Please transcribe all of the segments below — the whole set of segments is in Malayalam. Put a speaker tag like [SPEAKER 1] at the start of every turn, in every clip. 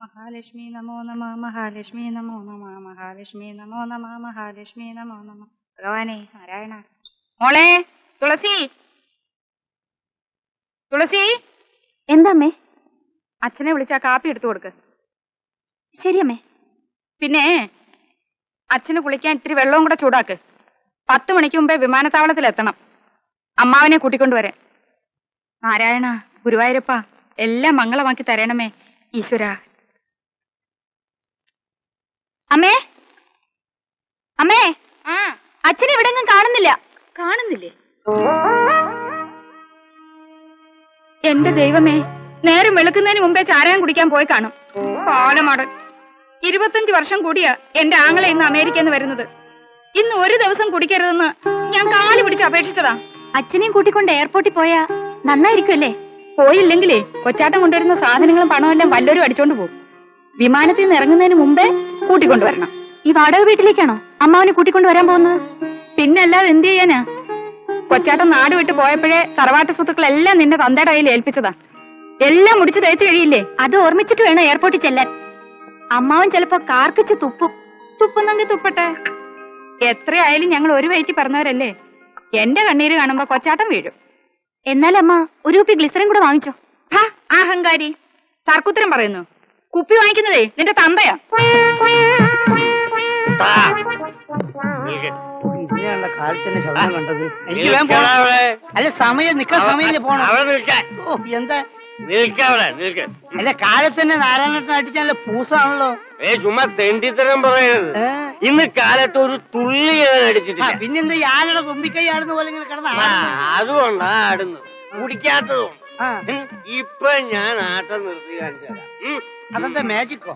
[SPEAKER 1] മഹാലക്ഷ്മി നമോ നമ മഹാലക്ഷ്മി നമോ നമ മഹാലക്ഷ്മി നമോ നമ മഹാലക്ഷ്മി നമോ നമ. ഭഗവാനെ നാരായണ. മോളെ തുളസി, തുളസി.
[SPEAKER 2] എന്താമ്മേ?
[SPEAKER 1] അച്ഛനെ വിളിച്ചാ കാപ്പി എടുത്തു കൊടുക്ക്.
[SPEAKER 2] ശരിയമ്മേ.
[SPEAKER 1] പിന്നെ അച്ഛന് കുളിക്കാൻ ഇത്തിരി വെള്ളവും കൂടെ ചൂടാക്ക്. 10 മണിക്ക് മുമ്പേ വിമാനത്താവളത്തിൽ എത്തണം. അമ്മാവനെ കൂട്ടിക്കൊണ്ടുവരാൻ. നാരായണ ഗുരുവായൂരപ്പ എല്ലാം മംഗളമാക്കി തരണമേ ഈശ്വര.
[SPEAKER 2] അമ്മേ, അമ്മേ,
[SPEAKER 1] ആ
[SPEAKER 2] അച്ഛനെ എവിടെങ്ങും കാണുന്നില്ല.
[SPEAKER 1] കാണുന്നില്ലേ? എന്റെ ദൈവമേ, നേരം വെളുക്കുന്നതിന് മുമ്പേ ചാരായം കുടിക്കാൻ പോയി കാണും. പാലമാടൻ. 25 വർഷം കൂടിയാ എന്റെ ആങ്ങളെ ഇന്ന് അമേരിക്കന്ന് വരുന്നത്. ഇന്ന് ഒരു ദിവസം കുടിക്കരുതെന്ന് ഞാൻ കാല് പിടിച്ച് അപേക്ഷിച്ചതാ.
[SPEAKER 2] അച്ഛനെയും കൂട്ടിക്കൊണ്ട് എയർപോർട്ടിൽ പോയാ നന്നായിരിക്കുമല്ലേ?
[SPEAKER 1] പോയില്ലെങ്കിലേ കൊച്ചാട്ടം കൊണ്ടുവരുന്ന സാധനങ്ങളും പണമെല്ലാം വല്ലവരും അടിച്ചോണ്ട് പോകും. വിമാനത്തിൽ നിന്ന് ഇറങ്ങുന്നതിന് മുമ്പേ കൂട്ടിക്കൊണ്ടുവരണം.
[SPEAKER 2] ഈ വാടക വീട്ടിലേക്കാണോ അമ്മാവനെ കൂട്ടിക്കൊണ്ട് വരാൻ പോകുന്നത്?
[SPEAKER 1] പിന്നല്ലാതെ എന്ത് ചെയ്യാനാ? കൊച്ചാട്ടം നാട് വിട്ട് പോയപ്പോഴേ തറവാട്ട് സ്വത്തുക്കളെല്ലാം നിന്റെ തന്തയുടെ കയ്യിൽ ഏൽപ്പിച്ചതാ. എല്ലാം മുടിച്ച് തേച്ച് കഴിയില്ലേ?
[SPEAKER 2] അത് ഓർമ്മിച്ചിട്ട് വേണം എയർപോർട്ടിൽ ചെല്ലാൻ. അമ്മാവൻ ചിലപ്പോ കാർക്കിച്ച് തുപ്പും.
[SPEAKER 1] തുപ്പുന്നെങ്കിൽ തുപ്പട്ടെ. എത്രയായാലും ഞങ്ങൾ ഒരു വയറ്റി പറഞ്ഞവരല്ലേ. എന്റെ കണ്ണീര് കാണുമ്പോ കൊച്ചാട്ടം വീഴും.
[SPEAKER 2] എന്നാലമ്മ ഒരു കുപ്പി ഗ്ലിസറിൻ കൂടെ വാങ്ങിച്ചോ.
[SPEAKER 1] അഹങ്കാരി. തർക്കുത്തരം പറയുന്നു. കുപ്പി വാങ്ങിക്കുന്നതേ നിന്റെ തന്തയാ.
[SPEAKER 3] ഇതിനുള്ള കാലത്തിന്റെ ശബ്ദം കണ്ടത്. എനിക്ക് വേഗം പോണം. അല്ല സമയം നിക്കാൻ സമയം പോണം. ഓ എന്താ അല്ല കാലത്തന്നെ നാരായണൻ അടിച്ചാൽ പൂസാണല്ലോ.
[SPEAKER 4] ചുമ്മാ തെണ്ടിത്തരം പറയരുത്. ഇന്ന് കാലത്ത് ഒരു തുള്ളി ഞാൻ അടിച്ചിട്ടില്ല.
[SPEAKER 3] പിന്നെന്താ ആനയുടെ തുമ്പിക്കൈയാടുന്ന പോലെ ഇങ്ങനെ കിടന്ന
[SPEAKER 4] അതുകൊണ്ടാ ആടുന്നു, കുടിക്കാത്തതും. ഇപ്പൊ ഞാൻ ആട്ടം നിർത്തി കാണിച്ചു തരാം.
[SPEAKER 3] അതെന്താ മാജിക്കോ?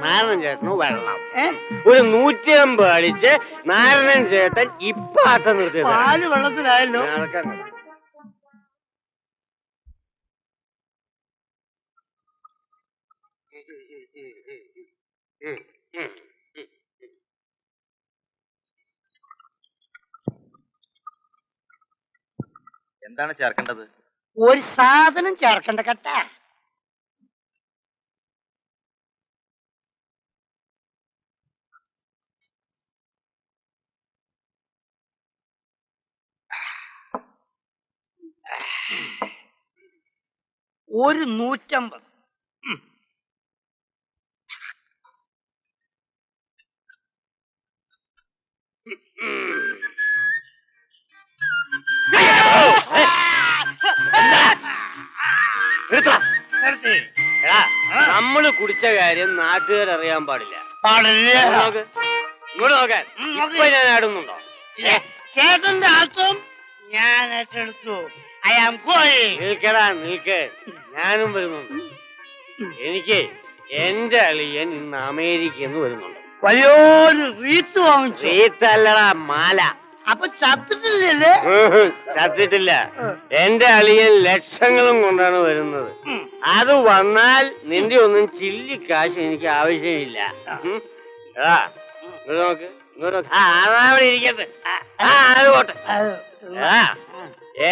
[SPEAKER 4] നാരായണൻ ചേട്ടന് വെള്ളം ഒരു 150 അടിച്ച് നാരായണൻ ചേട്ടൻ ഇപ്പൊ ആട്ടം നിർത്തി.
[SPEAKER 3] പാല് വെള്ളത്തിലായല്ലോ.
[SPEAKER 5] എന്താണ് ചേർക്കേണ്ടത്?
[SPEAKER 3] ഒരു സാധനം ചേർക്കണ്ട കേട്ടാ. ഒരു 150.
[SPEAKER 4] നമ്മള് കുടിച്ച കാര്യം നാട്ടുകാരറിയാൻ പാടില്ല. നോക്ക്, ഇങ്ങോട്ട് നോക്കാൻ. ഇപ്പൊ ഞാൻ ആടുന്നുണ്ടോ?
[SPEAKER 3] ചേട്ടന്റെ ആൾക്കും ഞാൻ ഏറ്റെടുത്തു. I am going.
[SPEAKER 4] നിൽക്കടാ നിൽക്ക്, ഞാനും വരുന്നുണ്ട്. എനിക്ക് എന്റെ അളിയൻ ഇന്ന് അമേരിക്കന്ന് വരുന്നുണ്ട്.
[SPEAKER 3] വലിയൊരു റീത്ത് വാങ്ങിച്ചു.
[SPEAKER 4] റീത്തല്ലടാ, മാല.
[SPEAKER 3] അപ്പൊ ചത്തിട്ടില്ലല്ലേ?
[SPEAKER 4] ചത്തിട്ടില്ല. എന്റെ അളിയൻ ലക്ഷങ്ങളും കൊണ്ടാണ് വരുന്നത്. അത് വന്നാൽ നിന്റെ ഒന്നും ചില്ലിക്കാശ് എനിക്ക് ആവശ്യമില്ല. ഇങ്ങോട്ട് നോക്ക്, ഇങ്ങോട്ട് നോക്ക്. അതവിടെ ഇരിക്കട്ടെ. അത് പോട്ടെ.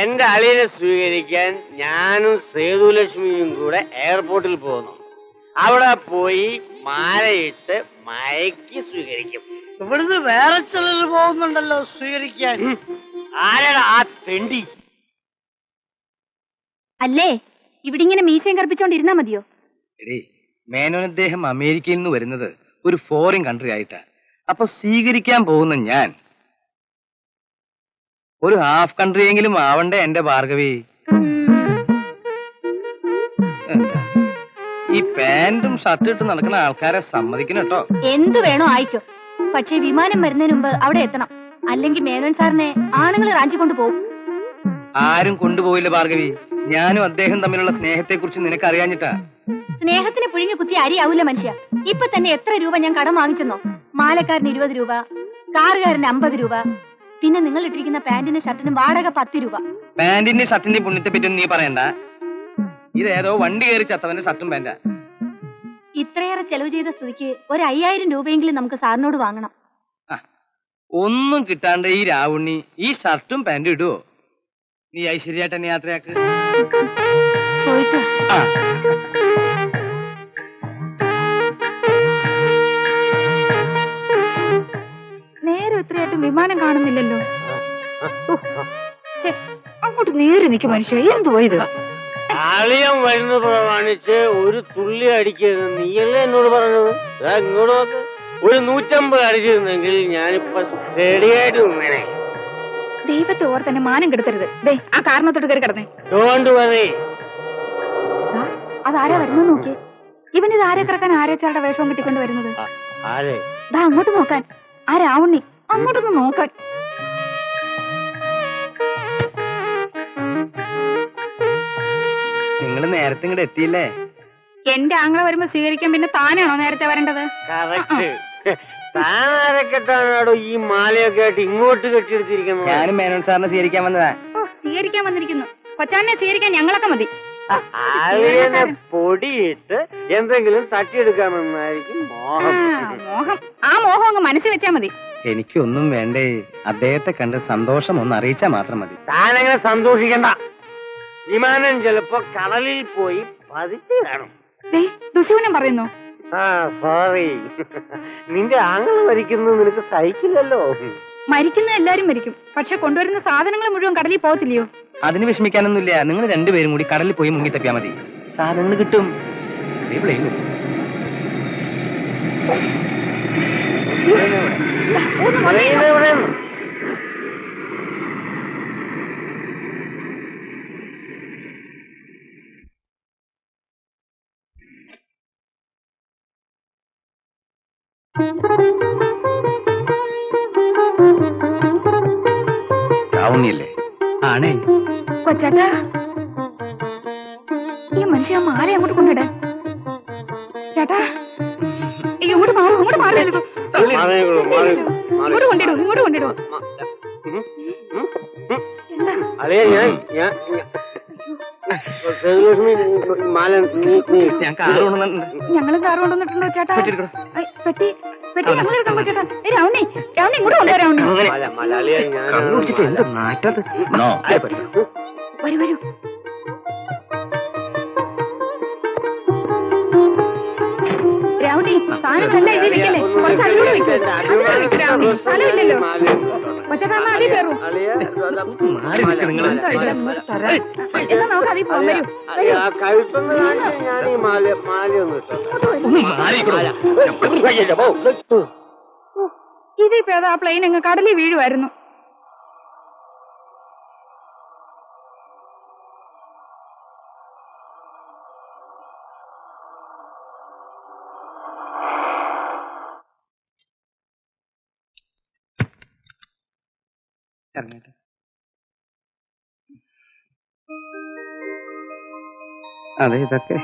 [SPEAKER 4] എന്റെ അളിയനെ സ്വീകരിക്കാൻ ഞാനും സേതുലക്ഷ്മിയും കൂടെ എയർപോർട്ടിൽ പോകുന്നു. അവിടെ പോയി മാലയിട്ട് മയക്കി സ്വീകരിക്കും.
[SPEAKER 3] ഇവിടുന്ന് വേറെ ചിലർ പോകുന്നുണ്ടല്ലോ സ്വീകരിക്കാൻ.
[SPEAKER 4] ആരാടാ ആ തെണ്ടി?
[SPEAKER 2] അല്ലേ ഇവിടെ ഇങ്ങനെ മീശയും കറുപ്പിച്ചോണ്ടിരുന്നാ മതിയോ?
[SPEAKER 5] എടേ, മേനോൻ അദ്ദേഹം അമേരിക്കയിൽ നിന്ന് വരുന്നത് ഒരു ഫോറിൻ കൺട്രി ആയിട്ടാ. അപ്പൊ സ്വീകരിക്കാൻ പോകുന്ന ഞാൻ ഒരു ഹാഫ് കൺട്രി എങ്കിലും ആവണ്ടേ എന്റെ ഭാർഗവി? എന്താ ഈ പാന്റും ഷർട്ടും ഇട്ട് നടക്കുന്ന ആൾക്കാരെ സമ്മതിക്കണം കേട്ടോ.
[SPEAKER 2] എന്തു വേണോ ആയിക്കോ, പക്ഷേ വിമാനം വരുന്നതിന് മുമ്പ് അവിടെ എത്തണം. അല്ലെങ്കിൽ മേനോൻ സാറിനെ ആണുങ്ങൾ റാഞ്ചിക്കൊണ്ട് പോകും.
[SPEAKER 5] ആരും കൊണ്ടുപോയില്ല ഭാർഗവി. ഞാനും അദ്ദേഹം തമ്മിലുള്ള സ്നേഹത്തെ കുറിച്ച് നിനക്ക് അറിയാഞ്ഞിട്ടാ.
[SPEAKER 2] സ്നേഹത്തിന് പുഴുങ്ങി കുത്തി അരിയാവൂല മനുഷ്യ. ഇപ്പൊ തന്നെ എത്ര രൂപ ഞാൻ കടം വാങ്ങിച്ചെന്നോ? മാലക്കാരന് 20 രൂപ, കാറുകാരന് 50 രൂപ, പിന്നെ നിങ്ങൾ ഇട്ടിരിക്കുന്ന പാന്റിനും ഷർട്ടിനും വാടക 10 രൂപ.
[SPEAKER 5] പാന്റിന്റെ ഷർട്ടിന്റെ പുണ്യത്തെ പറ്റി നീ പറയണ്ട. ഇതേതോ വണ്ടി കയറി ചത്തവന്റെ ഷർട്ടും പാന്റാ.
[SPEAKER 2] ഇത്രയേറെ ചെലവ് ചെയ്ത സ്ഥിതിക്ക് ഒരു 5000 രൂപയെങ്കിലും നമുക്ക് സാറിനോട് വാങ്ങണം.
[SPEAKER 5] ഒന്നും കിട്ടാണ്ട് ഈ രാവുണ്ണി ഈ ഷർട്ടും പാന്റും ഇടുവോ? നീ ഐശ്വര്യമായിട്ട് എന്നെ യാത്രയാക്ക്.
[SPEAKER 2] പോയിട്ട്
[SPEAKER 5] ആ.
[SPEAKER 1] നേരെ ഇത്രയായിട്ടും വിമാനം കാണുന്നില്ലല്ലോ. ഛെ, അങ്ങോട്ട് നേരെ നിൽക്കും മനുഷ്യ. എന്തുവാ ഇത്?
[SPEAKER 4] ആളിയം വരുന്ന പ്രമാണിച്ച് ഒരു തുള്ളി അടിക്കരുത്. നീയല്ലേ എന്നോട് പറഞ്ഞത്? ഇങ്ങോട്ട് നോക്ക്. ഒരു 150 അടിച്ചിരുന്നെങ്കിൽ ഞാനിപ്പോ സ്റ്റഡിയായിട്ട് നിന്നേനെ.
[SPEAKER 1] ദൈവത്തെ ഓർ തന്നെ മാനം കെടുത്തരുത്. ദേ ആ കാരണത്തോട്ട് കയറി കിടന്നേ.
[SPEAKER 4] Don't worry.
[SPEAKER 1] അതാരാ വരുന്നത് നോക്കി. ഇവനിത് ആരെ കിടക്കാൻ ആരച്ചാളുടെ വേഷവും കിട്ടിക്കൊണ്ട് വരുന്നത്.
[SPEAKER 4] ആരെ?
[SPEAKER 1] ദാ അങ്ങോട്ട് നോക്കാൻ. ആ രാവണി അങ്ങോട്ടൊന്ന് നോക്കാൻ.
[SPEAKER 5] നിങ്ങൾ നേരത്തെ ഇങ്ങോട്ട് എത്തിയില്ലേ?
[SPEAKER 1] എന്റെ ആങ്ങളെ വരുമ്പോ സ്വീകരിക്കാൻ പിന്നെ താനാണോ നേരത്തെ വരേണ്ടത്?
[SPEAKER 4] കറക്റ്റ്. താനാരക്കെട്ടാണോ ഈ മാലയൊക്കെ ആയിട്ട് ഇങ്ങോട്ട് കെട്ടിയെടുത്തിരിക്കുന്നത്?
[SPEAKER 5] ഞാനും മേനോൻ സാറിനെ സ്വീകരിക്കാൻ വന്നതാ.
[SPEAKER 1] ഓ സ്വീകരിക്കാൻ വന്നിരിക്കുന്നു. കൊച്ചാനെ സ്വീകരിക്കാൻ ഞങ്ങളൊക്കെ മതി.
[SPEAKER 4] അതിനെ പൊടിയിട്ട് എന്തെങ്കിലും തട്ടിയെടുക്കാമെന്നായിരിക്കും മോഹം.
[SPEAKER 1] മോഹം. ആ മോഹം അങ്ങ് മനസ്സിൽ വെച്ചാ മതി.
[SPEAKER 5] എനിക്കൊന്നും വേണ്ടേ. അദ്ദേഹത്തെ കണ്ട് സന്തോഷം ഒന്ന് അറിയിച്ചാ മാത്രം മതി.
[SPEAKER 4] താനങ്ങനെ സന്തോഷിക്കണ്ട. വിമാനം ചിലപ്പോ കടലിൽ പോയി പതിച്ചു കാണും.
[SPEAKER 1] ദുശൂനം പറയുന്നു.
[SPEAKER 4] ആ സോറി. നിന്റെ ആങ്ങള് മരിക്കുന്നത് നിനക്ക് സഹിക്കില്ലല്ലോ.
[SPEAKER 1] മരിക്കുന്ന എല്ലാരും മരിക്കും. പക്ഷെ കൊണ്ടുവരുന്ന സാധനങ്ങൾ മുഴുവൻ കടലിൽ പോകത്തില്ലയോ?
[SPEAKER 5] അതിന് വിഷമിക്കാനൊന്നുമില്ല. നിങ്ങൾ രണ്ടുപേരും കൂടി കടലിൽ പോയി മുങ്ങി തപ്പിയാ മതി. സാധനങ്ങൾ കിട്ടും. രാവുണ്ണിയല്ലേ? ആണേ.
[SPEAKER 1] കൊച്ചേട്ടാ ഈ മനുഷ്യ മാല അങ്ങോട്ട് കൊണ്ടിടാൻ. ചേട്ടാ ഇങ്ങോട്ട് മാറും. ഇങ്ങോട്ട് മാറിയല്ലോ. ഇങ്ങോട്ട് കൊണ്ടിടൂ. ഇങ്ങോട്ട് കൊണ്ടിടൂ. എന്താ ഞങ്ങളും കാറ് കൊണ്ടുവന്നിട്ടുണ്ടോ ചേട്ടാ? പെട്ടി പെട്ടി ഞങ്ങൾ എടുക്കാൻ ചേട്ടാ. രാവണി രാവണി ഇങ്ങോട്ട് കൊണ്ടുവരാ. വരൂ വരൂ. രാവണി സാധനങ്ങളല്ല ഇതിൽ വെക്കല്ലേ. കുറച്ച് അതിലൂടെ വെക്കും. അതിലൂടെ വെക്കും രാവണി. സ്ഥലമില്ലല്ലോ. ഒറ്റക്കാമ അതിൽ കയറും. എന്നാ നമുക്ക് അതിൽ പോകാൻ. വരൂ. ഇതിപ്പോ ഏതാ പ്ലെയിൻ അങ്ങ് കടലിൽ വീഴുമായിരുന്നു.
[SPEAKER 5] അതെ ഇതൊക്കെ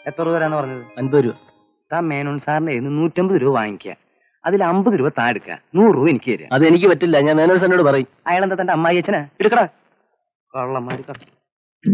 [SPEAKER 5] എത്ര രൂപ തരാന്ന് പറഞ്ഞത്? 50 രൂപ. താൻ മേനോൻ സാറിന്റെ 150 രൂപ വാങ്ങിക്കുക. അതിൽ 50 രൂപ താൻ എടുക്കുക. 100 രൂപ എനിക്ക് തരാം.
[SPEAKER 6] അത് എനിക്ക് പറ്റില്ല. ഞാൻ മേനോൻ സാറിനോട് പറയും.
[SPEAKER 5] അയാളെന്താ തന്റെ അമ്മായി അച്ഛനാ? എടുക്കടാ കള്ളന്മാര്.